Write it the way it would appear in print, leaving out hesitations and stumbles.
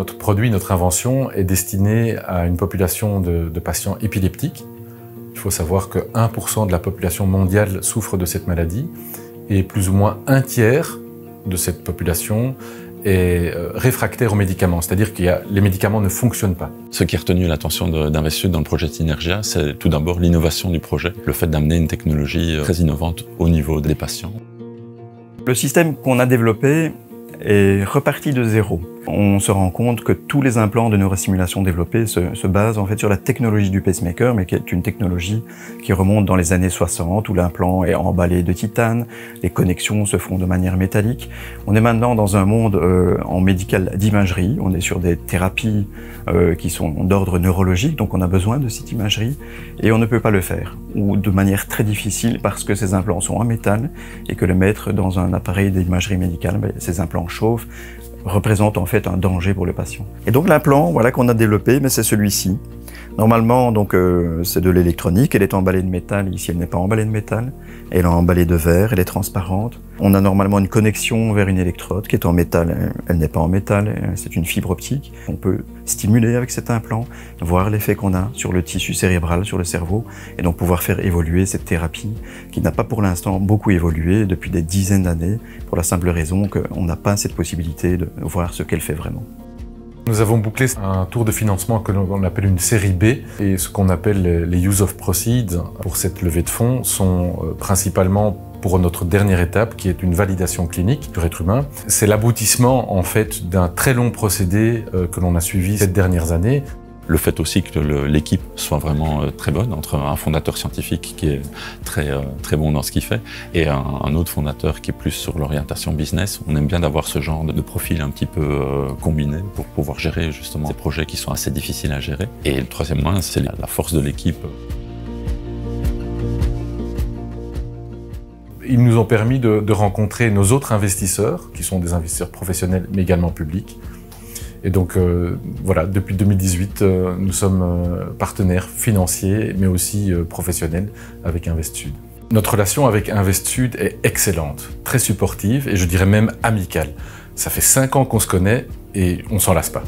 Notre produit, notre invention est destinée à une population de patients épileptiques. Il faut savoir que 1% de la population mondiale souffre de cette maladie et plus ou moins un tiers de cette population est réfractaire aux médicaments, c'est-à-dire que les médicaments ne fonctionnent pas. Ce qui a retenu l'attention d'Investsud dans le projet Synergia, c'est tout d'abord l'innovation du projet, le fait d'amener une technologie très innovante au niveau des patients. Le système qu'on a développé est reparti de zéro. On se rend compte que tous les implants de neurosimulation développés se basent en fait sur la technologie du pacemaker, mais qui est une technologie qui remonte dans les années 60, où l'implant est emballé de titane, les connexions se font de manière métallique. On est maintenant dans un monde en médical d'imagerie, on est sur des thérapies qui sont d'ordre neurologique, donc on a besoin de cette imagerie, et on ne peut pas le faire, ou de manière très difficile parce que ces implants sont en métal, et que le mettre dans un appareil d'imagerie médicale, ces implants chauffent, représente en fait un danger pour le patient. Et donc l'implant, voilà, qu'on a développé, mais c'est celui-ci. Normalement, donc c'est de l'électronique, elle est emballée de métal, ici elle n'est pas emballée de métal, elle est emballée de verre, elle est transparente. On a normalement une connexion vers une électrode qui est en métal, elle n'est pas en métal, c'est une fibre optique. On peut stimuler avec cet implant, voir l'effet qu'on a sur le tissu cérébral, sur le cerveau, et donc pouvoir faire évoluer cette thérapie qui n'a pas pour l'instant beaucoup évolué depuis des dizaines d'années, pour la simple raison qu'on n'a pas cette possibilité de voir ce qu'elle fait vraiment. Nous avons bouclé un tour de financement que l'on appelle une série B, et ce qu'on appelle les Use of Proceeds pour cette levée de fonds sont principalement pour notre dernière étape qui est une validation clinique sur être humain. C'est l'aboutissement en fait d'un très long procédé que l'on a suivi ces dernières années. Le fait aussi que l'équipe soit vraiment très bonne, entre un fondateur scientifique qui est très bon dans ce qu'il fait et un autre fondateur qui est plus sur l'orientation business. On aime bien d'avoir ce genre de profil un petit peu combiné pour pouvoir gérer justement ces projets qui sont assez difficiles à gérer. Et le troisième point, c'est la force de l'équipe. Ils nous ont permis de rencontrer nos autres investisseurs, qui sont des investisseurs professionnels mais également publics. Et donc voilà, depuis 2018, nous sommes partenaires financiers, mais aussi professionnels avec Investude. Notre relation avec Investude est excellente, très supportive et je dirais même amicale. Ça fait 5 ans qu'on se connaît et on s'en lasse pas.